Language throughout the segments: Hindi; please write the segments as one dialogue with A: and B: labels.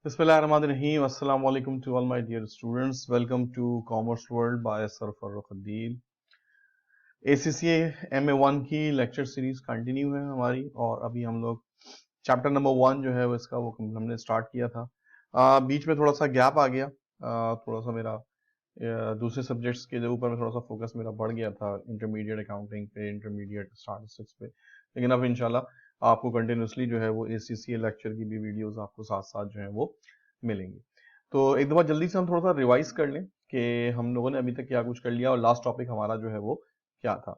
A: Bismillahirrahmanirrahim. Assalamu alaikum to all my dear students. Welcome to Commerce World by Sir Farooq Adil. ACCA MA1 की लेक्चर सीरीज कंटिन्यू है हमारी और अभी हम लोग चैप्टर नंबर 1 जो है वो इसका वो हमने स्टार्ट किया था। बीच में थोड़ा सा गैप आ गया, थोड़ा सा मेरा दूसरे सब्जेक्ट्स के ऊपर में थोड़ा सा फोकस मेरा बढ़ गया था, इंटरमीडिएट अकाउंटिंग पे, इंटरमीडिएट स्टैटिस्टिक्स पे। लेकिन अब इंशाल्लाह आपको कंटिन्यूसली जो है वो ACCA लेक्चर की भी वीडियोस आपको साथ साथ जो है वो मिलेंगी। तो एक दफा जल्दी से हम थोड़ा सा रिवाइज कर लें कि हम लोगों ने अभी तक क्या कुछ कर लिया और लास्ट टॉपिक हमारा जो है वो क्या था।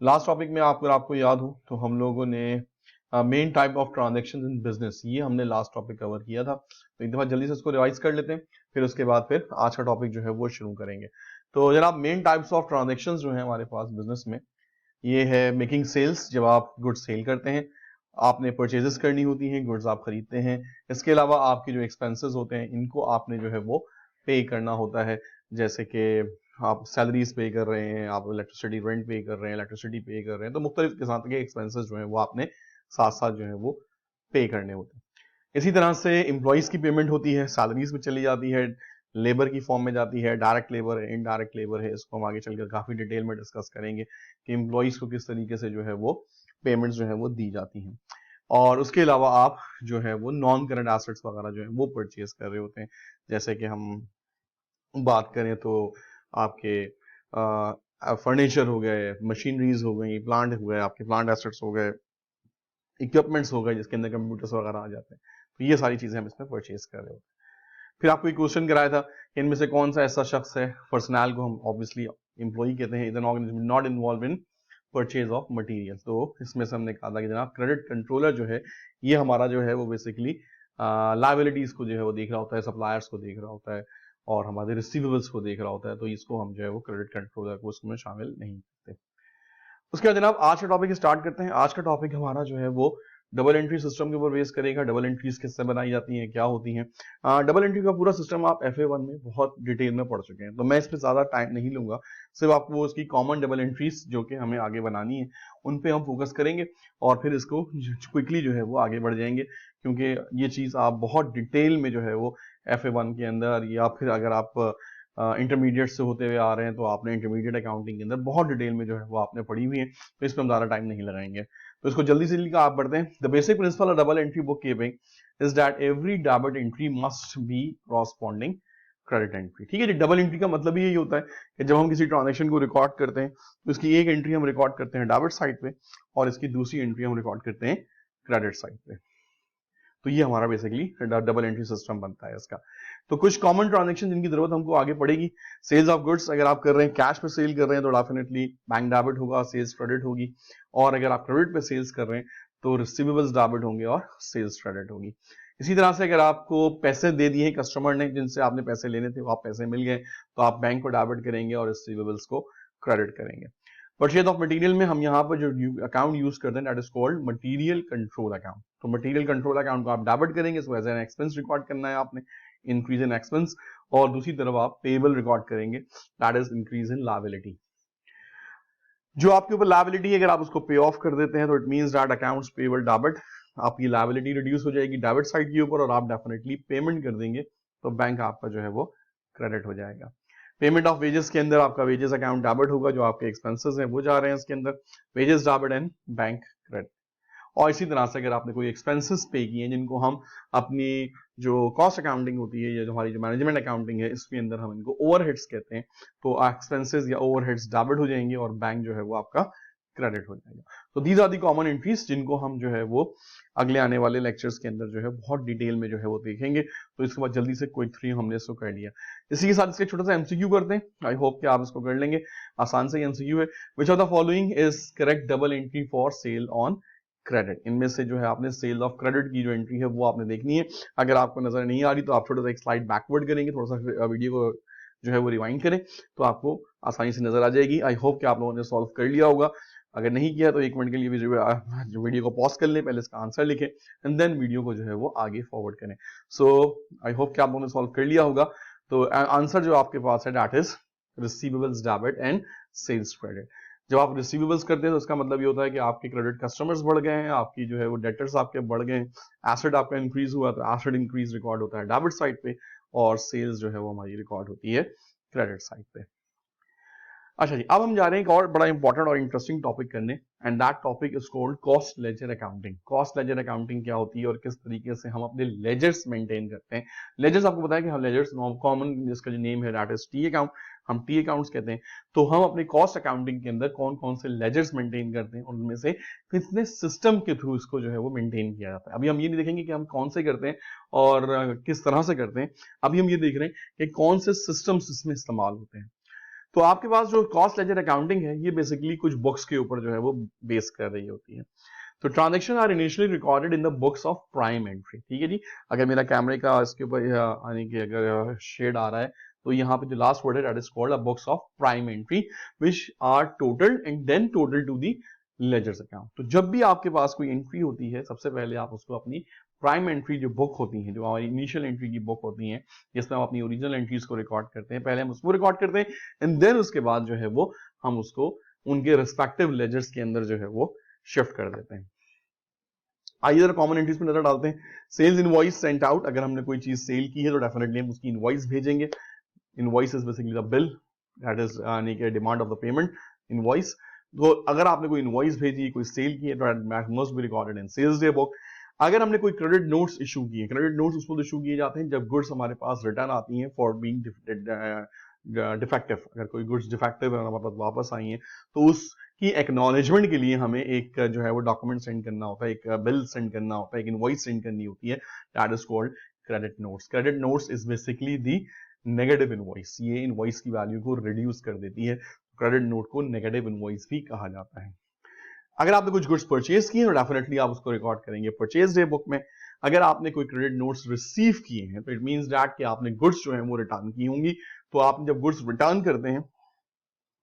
A: लास्ट टॉपिक में आपको याद हो तो हम लोगों ने main type of transaction in business, ये हमने लास्ट टॉपिक कवर किया था। तो एक दफा जल्दी से इसको रिवाइज कर लेते हैं, फिर उसके बाद फिर आज का टॉपिक जो है वो शुरू करेंगे। तो जनाब मेन टाइप्स ऑफ ट्रांजेक्शंस जो है हमारे पास बिजनेस में, ये है मेकिंग सेल्स, जब आप गुड्स सेल करते हैं, आपने परचेजेस करनी होती हैं, गुड्स आप खरीदते हैं। इसके अलावा आपके जो एक्सपेंसेस होते हैं इनको आपने जो है वो पे करना होता है, जैसे कि आप सैलरीज पे कर रहे हैं, आप इलेक्ट्रिसिटी रेंट पे कर रहे हैं, इलेक्ट्रिसिटी पे कर रहे हैं, तो मुख्तलिफ किस्म के एक्सपेंसेस जो है वो आपने साथ साथ जो है वो पे करने होते हैं। इसी तरह से एम्प्लॉइज की पेमेंट होती है, सैलरीज में चली जाती है, लेबर की फॉर्म में जाती है, डायरेक्ट लेबर है, इनडायरेक्ट लेबर है। इसको हम आगे चलकर काफी डिटेल में डिस्कस करेंगे कि एम्प्लॉइज को किस तरीके से जो है वो पेमेंट्स जो है वो दी जाती हैं। और उसके अलावा आप जो है वो नॉन करंट एसेट्स वगैरह जो है वो परचेज कर रहे होते हैं, जैसे कि हम बात करें तो आपके फर्नीचर हो गए, मशीनरीज हो गई, प्लांट हो गए, आपके प्लांट एसेट्स हो गए, इक्विपमेंट्स हो गए जिसके अंदर कंप्यूटर्स वगैरह आ जाते हैं। तो ये सारी चीजें हम इसमें परचेज कर रहे होते हैं। फिर आपको एक क्वेश्चन कराया था कि इनमें से कौन सा ऐसा शख्स है, पर्सनल को हम ऑब्वियसली एम्प्लॉई कहते हैं, is an organisation not involve in purchase of material. तो इसमें से हमने कहा था कि जनाब क्रेडिट कंट्रोलर जो है ये हमारा जो है वो बेसिकली लायबिलिटीज को जो है वो देख रहा होता है, सप्लायर्स को देख रहा होता है और हमारे रिसीवेबल्स को देख रहा होता है। तो इसको हम जो है वो क्रेडिट कंट्रोलर को उसमें शामिल नहीं करते। उसके बाद जनाब आज का टॉपिक स्टार्ट करते हैं। आज का टॉपिक हमारा जो है वो डबल एंट्री सिस्टम के ऊपर बेस करेगा। डबल एंट्रीज किससे बनाई जाती हैं, क्या होती हैं। डबल एंट्री का पूरा सिस्टम आप FA1 में बहुत डिटेल में पढ़ चुके हैं, तो मैं इस पर ज्यादा टाइम नहीं लूंगा। सिर्फ आपको उसकी कॉमन डबल एंट्रीज जो कि हमें आगे बनानी है उन पे हम फोकस करेंगे और फिर इसको क्विकली जो है वो आगे बढ़ जाएंगे, क्योंकि ये चीज आप बहुत डिटेल में जो है वो FA1 के अंदर, या फिर अगर आप इंटरमीडिएट से होते हुए आ रहे हैं तो आपने इंटरमीडिएट अकाउंटिंग के अंदर बहुत डिटेल में जो है वो आपने पढ़ी हुई है, तो इस पर हम ज्यादा टाइम नहीं लगाएंगे। तो इसको जल्दी से जल्दी आप पढ़ते हैं। The basic principle of double entry book keeping is that every debit entry must be corresponding credit entry. ठीक है जी, डबल एंट्री का मतलब यही होता है कि जब हम किसी ट्रांजेक्शन को रिकॉर्ड करते हैं तो इसकी एक एंट्री हम रिकॉर्ड करते हैं डेबिट साइड पे और इसकी दूसरी एंट्री हम रिकॉर्ड करते हैं क्रेडिट साइड पे। तो ये हमारा बेसिकली डबल एंट्री सिस्टम बनता है इसका। तो कुछ कॉमन ट्रांजेक्शन जिनकी जरूरत हमको आगे पड़ेगी। सेल्स ऑफ गुड्स, अगर आप कर रहे हैं कैश पे सेल कर रहे हैं तो डेफिनेटली बैंक डेबिट होगा, सेल्स क्रेडिट होगी। और अगर आप क्रेडिट पे सेल्स कर रहे हैं तो रिसीवेबल्स डेबिट होंगे और सेल्स क्रेडिट होगी। इसी तरह से अगर आपको पैसे दे दिए कस्टमर ने जिनसे आपने पैसे लेने थे, वो आप पैसे मिल गए तो आप बैंक को डेबिट करेंगे और रिसीवेबल्स को क्रेडिट करेंगे। परचेज ऑफ मटेरियल में हम यहाँ पर जो अकाउंट यूज करते हैं that is called material control account. तो मटेरियल कंट्रोल अकाउंट को आप डेबिट करेंगे, इसको एज एन एक्सपेंस रिकॉर्ड करना है आपने, इंक्रीज इन एक्सपेंस। और दूसरी तरफ आप पेबल रिकॉर्ड करेंगे, that is increase in liability. जो आपके ऊपर लायबिलिटी है अगर आप उसको पे ऑफ कर देते हैं तो it means that accounts payable debit, आपकी लायबिलिटी रिड्यूस हो जाएगी डेबिट साइड के ऊपर और आप डेफिनेटली पेमेंट कर देंगे तो बैंक आपका जो है वो क्रेडिट हो जाएगा। पेमेंट ऑफ वेजेस के अंदर आपका वेजेस अकाउंट डेबिट होगा, जो आपके एक्सपेंसेस हैं वो जा रहे हैं इसके अंदर, wages debit and bank credit. और इसी तरह से अगर आपने कोई एक्सपेंसेस पे किए हैं जिनको हम अपनी जो कॉस्ट अकाउंटिंग होती है या जो हमारी जो मैनेजमेंट अकाउंटिंग है इसके अंदर हम इनको ओवरहेड्स कहते हैं, तो एक्सपेंसेस या ओवरहेड्स डेबिट हो जाएंगे और बैंक जो है वो आपका क्रेडिट हो जाएगा। तो these are the common entries जिनको हम जो है वो अगले आने वाले लेक्चर्स के अंदर जो है बहुत डिटेल में जो है वो देखेंगे। तो इसके बाद जल्दी से क्विक 3 हमने इसको कर लिया। इसी के साथ इसके छोटा सा MCQ करते हैं, आई होप कि आप इसको कर लेंगे। आसान से MCQ है, विच of the following is correct double entry for sale on credit. इनमें से जो है आपने सेल ऑफ क्रेडिट की जो एंट्री है वो आपने देखनी है। अगर आपको नजर नहीं आ रही तो आप छोटा सा एक स्लाइड बैकवर्ड करेंगे, थोड़ा सा वीडियो को जो है वो रिवाइंड करें तो आपको आसानी से नजर आ जाएगी। आई होप कि आप लोगों ने सॉल्व कर लिया होगा। अगर नहीं किया तो 1 मिनट के लिए भी जो वीडियो को पॉज कर लें, पहले इसका आंसर लिखें एंड देन वीडियो को जो है वो आगे फॉरवर्ड करें। सो आई होप कि आप लोगों ने सॉल्व कर लिया होगा। तो आंसर जो आपके पास है that is receivables debit and sales credit. जब आप रिसीवेबल्स करते हैं तो इसका मतलब ये होता है कि आपके क्रेडिट कस्टमर्स बढ़ गए हैं, आपकी जो है वो डेटर्स आपके बढ़ गए हैं, एसेट आपका इंक्रीज हुआ, तो एसेट इंक्रीज रिकॉर्ड होता है डेबिट साइड पे, और सेल्स जो है वो हमारी रिकॉर्ड होती है क्रेडिट साइड पे। अच्छा जी, अब हम जा रहे हैं एक और बड़ा इंपॉर्टेंट और इंटरेस्टिंग टॉपिक करने, and that topic is called cost ledger accounting. Cost ledger accounting क्या होती है और किस तरीके से हम अपने लेजर्स मेंटेन करते हैं। लेजर्स आपको पता है कि हम लेजर्स कॉमन जिसका जो नेम है दैट इज टी अकाउंट, हम टी अकाउंट्स कहते हैं। तो हम अपने कॉस्ट अकाउंटिंग के अंदर कौन कौन से लेजर्स मेंटेन करते हैं और उनमें से कितने सिस्टम के थ्रू इसको जो है वो मेंटेन किया जाता है। अभी हम ये नहीं देखेंगे कि हम कौन से करते हैं और किस तरह से करते हैं, अभी हम ये देख रहे हैं कि कौन से सिस्टम्स इसमें इस्तेमाल होते हैं। तो आपके पास जो कॉस्ट लेजर अकाउंटिंग है ये बेसिकली कुछ बुक्स के ऊपर जो है वो बेस कर रही होती है। तो transaction are initially recorded in the books of prime entry. ठीक है जी, अगर मेरा कैमरे का इसके ऊपर यानी कि अगर शेड आ रहा है तो यहाँ पे जो लास्ट वर्ड है that is called a books of prime entry which are totalled and then total to the ledgers account. तो जब भी आपके पास कोई एंट्री होती है सबसे पहले आप उसको अपनी प्राइम एंट्री जो बुक होती है, जो हमारी इनिशियल एंट्री की बुक होती है जिसमें हम अपनी ओरिजिनल एंट्रीज को रिकॉर्ड करते हैं, पहले हम उसको रिकॉर्ड करते हैं एंड देन उसके बाद जो है वो हम उसको उनके रिस्पेक्टिव लेजर्स के अंदर जो है वो शिफ्ट कर देते हैं। आइए जरा कॉमन एंट्रीज पे नजर डालते हैं। सेल्स इनवॉइस सेंट आउट, अगर हमने कोई चीज सेल की है तो डेफिनेटली हम उसकी इनवॉइस भेजेंगे। Invoice is basically the bill, that is यानी कि demand of the payment invoice. तो अगर आपने कोई इनवॉइस भेजी, कोई सेल की है तो that must be recorded in sales day book. अगर हमने कोई क्रेडिट नोट्स इशू किए, क्रेडिट नोट्स उसको इशू किए जाते हैं जब गुड्स हमारे पास रिटर्न आती हैं फॉर बीइंग डिफेक्टिव। अगर कोई गुड्स डिफेक्टिव है हमारे पास वापस आई हैं तो उसकी एक्नॉलेजमेंट के लिए हमें एक जो है वो डॉक्यूमेंट सेंड करना होता है, एक बिल सेंड करना होता है, एक इनवॉइस सेंड करनी होती है, that is called credit notes. Credit notes is basically the negative invoice, ये इनवॉइस की वैल्यू को रिड्यूस कर देती है। क्रेडिट नोट को नेगेटिव इनवॉइस भी कहा जाता है। अगर आपने कुछ गुड्स परचेज किए तो डेफिनेटली आप उसको रिकॉर्ड करेंगे परचेज डे बुक में। अगर आपने कोई क्रेडिट नोट्स रिसीव किए हैं तो इट मींस दैट कि आपने गुड्स जो है वो रिटर्न की होंगी। तो आप जब गुड्स रिटर्न करते हैं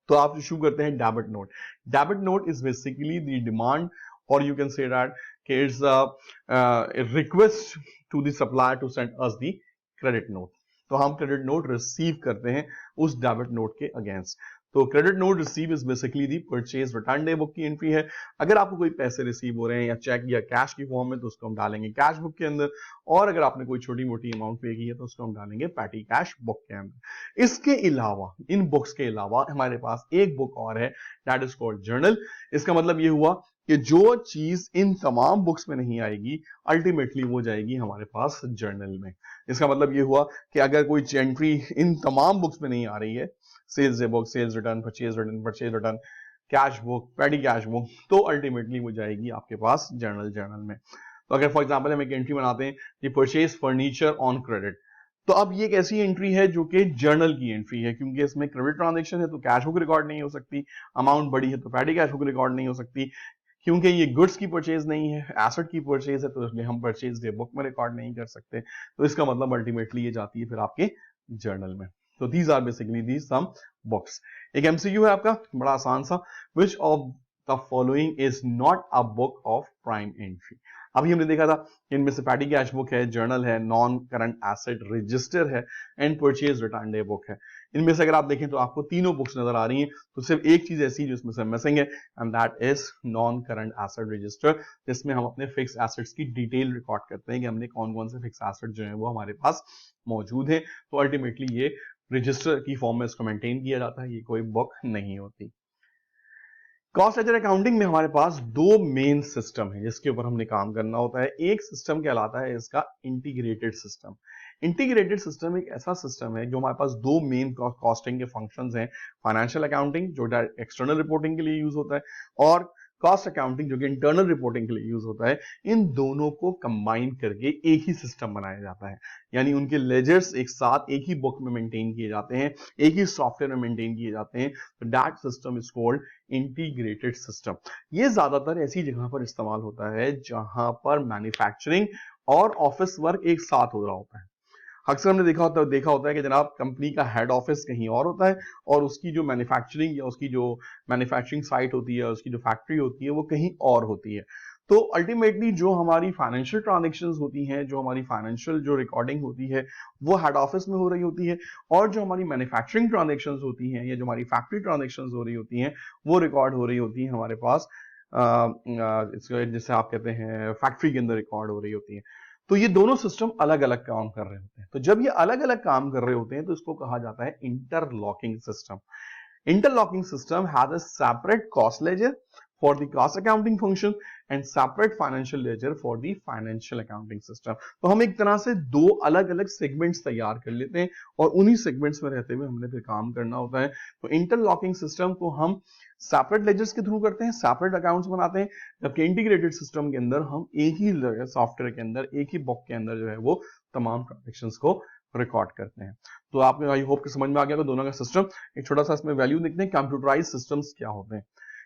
A: तो आप इशू करते हैं debit note. Debit note is basically the demand और यू कैन से दैट कि it's a request to the supplier to send us the credit note. तो हम क्रेडिट नोट रिसीव करते हैं उस डेबिट नोट के अगेंस्ट। तो credit note receive is basically the purchase return day book की एंट्री है। अगर आपको कोई पैसे रिसीव हो रहे हैं या चेक या कैश की फॉर्म में तो उसको हम डालेंगे कैश बुक के अंदर, और अगर आपने कोई छोटी मोटी अमाउंट पे की है तो उसको हम डालेंगे पैटी कैश बुक के अंदर। इसके अलावा, इन बुक्स के अलावा हमारे पास एक बुक और है दैट इज कॉल्ड जर्नल। इसका मतलब ये हुआ कि जो चीज इन तमाम बुक्स में नहीं आएगी अल्टीमेटली वो जाएगी हमारे पास जर्नल में। इसका मतलब ये हुआ कि अगर कोई एंट्री इन तमाम बुक्स में नहीं आ रही है, sales day book, sales return, purchase return, cash book, petty cash book, तो अल्टीमेटली वो जाएगी आपके पास जर्नल में। तो अगर फॉर एग्जांपल हम एक एंट्री बनाते हैं कि परचेज फर्नीचर ऑन क्रेडिट, तो अब ये एक ऐसी एंट्री है जो कि जर्नल की एंट्री है, क्योंकि इसमें क्रेडिट ट्रांजैक्शन है तो कैश बुक रिकॉर्ड नहीं हो सकती, अमाउंट बड़ी है तो पेटी कैश बुक रिकॉर्ड नहीं हो सकती, क्योंकि ये गुड्स की परचेज नहीं है, एसेट की परचेज है, तो इसलिए हम परचेज डे बुक में रिकॉर्ड नहीं कर सकते। तो इसका मतलब अल्टीमेटली ये जाती है फिर आपके जर्नल में। तो these are basically these some books. एक एमसीक्यू है आपका बड़ा आसान सा, which of the following is not a book of prime entry. अभी हमने देखा था इनमें से पैटी कैश बुक है, जर्नल है, नॉन करंट एसेट रजिस्टर है and purchase return day book है। इनमें से अगर आप देखें तो आपको तीनों बुक्स नजर आ रही हैं, तो सिर्फ एक चीज ऐसी जो इसमें से मिसिंग है and that is non current asset register, जिसमें हम अपने फिक्स एसेट्स की डिटेल रिकॉर्ड करते हैं कि हमने कौन कौन से फिक्स एसेट जो है वो हमारे पास मौजूद है। तो अल्टीमेटली ये रजिस्टर की फॉर्म में इसको मेंटेन किया जाता है, ये कोई बुक नहीं होती। कॉस्ट लेजर अकाउंटिंग में हमारे पास दो मेन सिस्टम है जिसके ऊपर हमने काम करना होता है। एक सिस्टम कहलाता है इसका इंटीग्रेटेड सिस्टम। इंटीग्रेटेड सिस्टम एक ऐसा सिस्टम है जो हमारे पास दो मेन कॉस्टिंग के फंक्शंस हैं, फाइनेंशियल अकाउंटिंग जो एक्सटर्नल रिपोर्टिंग के लिए यूज होता है और कॉस्ट अकाउंटिंग जो कि इंटरनल रिपोर्टिंग के लिए यूज होता है। इन दोनों को कंबाइन करके एक ही सिस्टम बनाया जाता है, यानी उनके लेजर्स एक साथ एक ही बुक में मेंटेन किए जाते हैं, एक ही सॉफ्टवेयर में मेंटेन किए जाते हैं। तो that system is called integrated system. ये ज्यादातर ऐसी जगह पर इस्तेमाल होता है जहां पर मैन्युफैक्चरिंग और ऑफिस वर्क एक साथ हो रहा होता है। अक्सर हमने देखा होता है कि जनाब कंपनी का हेड ऑफिस कहीं और होता है और उसकी जो मैन्युफैक्चरिंग या उसकी जो मैन्युफैक्चरिंग साइट होती है, उसकी जो फैक्ट्री होती है वो कहीं और होती है। तो अल्टीमेटली जो हमारी फाइनेंशियल ट्रांजेक्शन्स होती हैं, जो हमारी फाइनेंशियल जो रिकॉर्डिंग होती है वो हेड ऑफिस में हो रही होती है, और जो हमारी मैन्युफैक्चरिंग ट्रांजेक्शन्स होती हैं या जो हमारी फैक्ट्री ट्रांजेक्शन्स हो रही होती हैं वो रिकॉर्ड हो रही होती हैं हमारे पास जिसे आप कहते हैं फैक्ट्री के अंदर रिकॉर्ड हो रही होती है। तो ये दोनों सिस्टम अलग अलग काम कर रहे होते हैं। तो जब ये अलग अलग काम कर रहे होते हैं तो इसको कहा जाता है interlocking system. Interlocking system has a separate cost ledger for the cost accounting function and separate financial ledger for the financial accounting system। तो हम एक तरह से दो अलग अलग सेगमेंट्स तैयार कर लेते हैं और उन्हीं सेगमेंट्स में रहते हुए हमने फिर काम करना होता है। तो इंटरलॉकिंग सिस्टम को हम सेपरेट लेजर्स के थ्रू करते हैं, सेपरेट अकाउंट्स बनाते हैं, जबकि इंटीग्रेटेड सिस्टम के अंदर हम एक ही सॉफ्टवेयर के अंदर, एक ही बुक के अंदर जो है वो तमाम ट्रांजेक्शंस को रिकॉर्ड करते हैं। तो आपने आई होप कि समझ में आ गया कि दोनों का सिस्टम। एक छोटा सा इसमें वैल्यू देखते हैं, कंप्यूटराइज सिस्टम्स क्या होते हैं।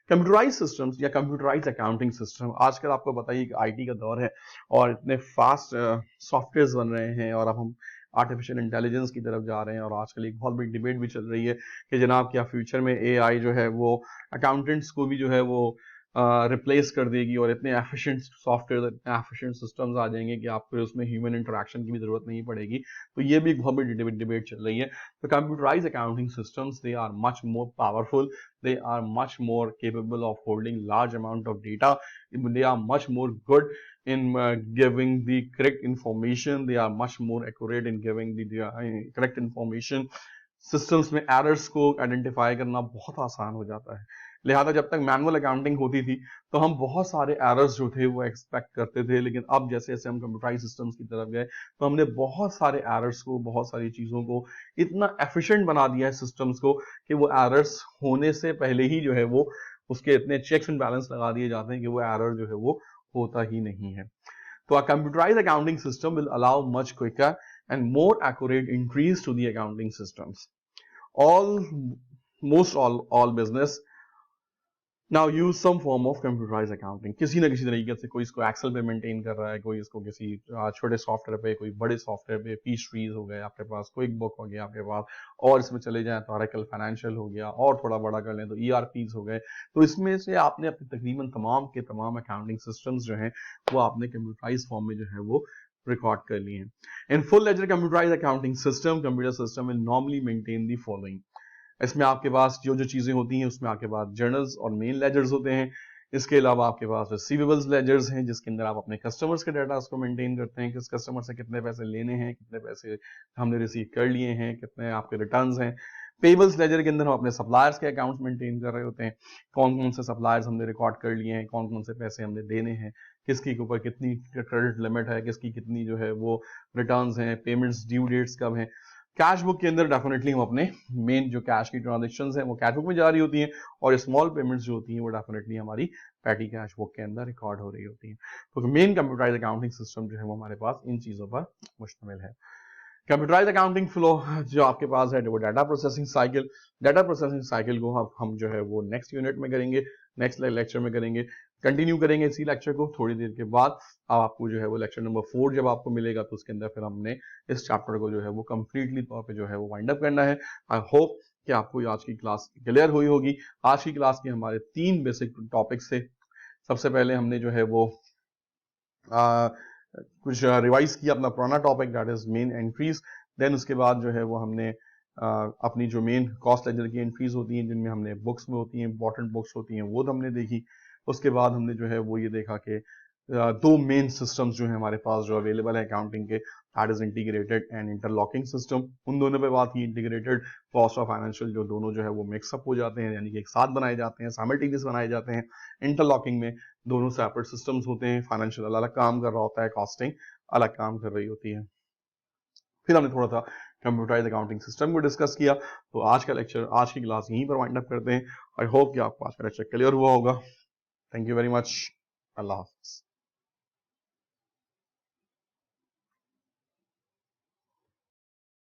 A: कंप्यूटराइज सिस्टम्स या कंप्यूटराइज अकाउंटिंग सिस्टम, आजकल आपको बताइए कि आईटी का दौर है और इतने फास्ट सॉफ्टवेयर्स बन रहे हैं और अब हम आर्टिफिशियल इंटेलिजेंस की तरफ जा रहे हैं। और आजकल एक बहुत बड़ी डिबेट भी चल रही है कि जनाब क्या फ्यूचर में एआई जो है वो अकाउंटेंट्स को भी जो है वो रिप्लेस कर देगी और इतने एफिशिएंट सॉफ्टवेयर, इतने एफिशिएंट सिस्टम्स आ जाएंगे कि आपको उसमें ह्यूमन इंटरेक्शन की भी जरूरत नहीं पड़ेगी। तो ये भी एक बहुत बड़ी डिबेट चल रही है। तो computerise accounting systems, they are much more powerful, they are much more capable of holding large amount of data, they are much more good in giving the correct information, they are much more accurate in giving the correct information। Systems में एरर्स को आइडेंटिफाई करना बहुत आसान हो जाता है। लिहाजा जब तक मैनुअल अकाउंटिंग होती थी तो हम बहुत सारे एरर्स जो थे वो एक्सपेक्ट करते थे, लेकिन अब जैसे जैसे हम कंप्यूटराइज सिस्टम्स की तरफ गए तो हमने बहुत सारे एरर्स को, बहुत सारी चीज़ों को इतना एफिशिएंट बना दिया है सिस्टम्स को कि वो एरर्स होने से पहले ही जो है वो उसके इतने चेक्स एंड बैलेंस लगा दिए जाते हैं कि वो एरर जो है वो होता ही नहीं है। तो a computerized accounting system will allow much quicker and more accurate entries to the accounting systems। All business now use some form of computerized accounting। किसी ना किसी तरीके से कोई इसको एक्सेल पे मेंटेन कर रहा है, कोई इसको किसी छोटे सॉफ्टवेयर पे, कोई बड़े सॉफ्टवेयर पे, पीच ट्रीज हो गए आपके पास, क्विक बुक हो गया आपके पास, और इसमें चले जाएं तो ऑरेकल फाइनेंशियल हो गया, और थोड़ा बड़ा कर लें तो ईआरपीज हो गए। तो इसमें से आपने अपने तकरीबन तमाम के तमाम अकाउंटिंग सिस्टम्स जो हैं वो आपने कंप्यूटराइज फॉर्म में जो है वो रिकॉर्ड कर लिए हैं। In full ledger computerise accounting system, computer system will normally maintain the following. इसमें आपके पास जो जो चीज़ें होती हैं उसमें आपके पास जर्नल्स और मेन लेजर्स होते हैं। इसके अलावा आपके पास रिसीवेबल्स लेजर्स हैं जिसके अंदर आप अपने कस्टमर्स के डाटा उसको मेंटेन करते हैं, किस कस्टमर से कितने पैसे लेने हैं, कितने पैसे हमने रिसीव कर लिए हैं, कितने आपके रिटर्न्स हैं। पेबल्स लेजर के अंदर हम अपने सप्लायर्स के अकाउंट्स मेंटेन कर रहे होते हैं, कौन कौन से सप्लायर्स हमने रिकॉर्ड कर लिए हैं, कौन कौन से पैसे हमने देने हैं, किसके ऊपर कितनी क्रेडिट लिमिट है, किसकी कितनी जो है वो रिटर्न्स हैं, पेमेंट्स ड्यू डेट्स कब हैं। कैश बुक के अंदर डेफिनेटली हम अपने मेन जो कैश की ट्रांजेक्शंस हैं वो कैश बुक में जा रही होती हैं, और स्मॉल पेमेंट्स जो होती हैं वो डेफिनेटली हमारी पैटी कैश बुक के अंदर रिकॉर्ड हो रही होती हैं। तो मेन कंप्यूटराइज अकाउंटिंग सिस्टम जो है वो हमारे पास इन चीज़ों पर मुश्तमिल है। कंप्यूटराइज अकाउंटिंग फ्लो जो आपके पास है वो data processing cycle. Data processing cycle को हम जो है वो नेक्स्ट यूनिट में करेंगे, नेक्स्ट लेक्चर में करेंगे, कंटिन्यू करेंगे इसी लेक्चर को थोड़ी देर के बाद। अब आपको जो है वो लेक्चर नंबर 4 जब आपको मिलेगा तो उसके अंदर फिर हमने इस चैप्टर को जो है वो कंप्लीटली तौर पे जो है वो वाइंड अप करना है। आई होप कि आपको आज की क्लास क्लियर हुई होगी। आज की क्लास के हमारे 3 बेसिक टॉपिक्स थे। सबसे पहले हमने जो है वो कुछ रिवाइज किया अपना पुराना topic, that is main entries. Then उसके बाद जो है वो हमने अपनी जो मेन कॉस्ट लेजर की एंट्रीज होती हैं जिनमें हमने बुक्स में होती हैं, इंपॉर्टेंट बुक्स होती हैं, वो हमने देखी। उसके बाद हमने जो है वो ये देखा कि दो मेन सिस्टम्स जो है हमारे पास जो अवेलेबल है अकाउंटिंग के, that is integrated and interlocking system. उन दोनों पे बात की। इंटीग्रेटेड, कॉस्ट और फाइनेंशियल जो दोनों जो है वो मिक्सअप हो जाते हैं, यानी कि एक साथ बनाए जाते हैं, साइमल्टेनियस बनाए जाते हैं। इंटरलॉकिंग में दोनों सेपरेट सिस्टम्स होते हैं, फाइनेंशियल अलग काम कर रहा होता है, कॉस्टिंग अलग काम कर रही होती है। फिर हमने थोड़ा सा कंप्यूटराइज अकाउंटिंग सिस्टम को डिस्कस किया। तो आज का लेक्चर, आज की क्लास यहीं पर वाइंड अप करते हैं। आई होप कि आपको आज का लेक्चर क्लियर हुआ होगा। Thank you very much. अल्लाह हाफिज़।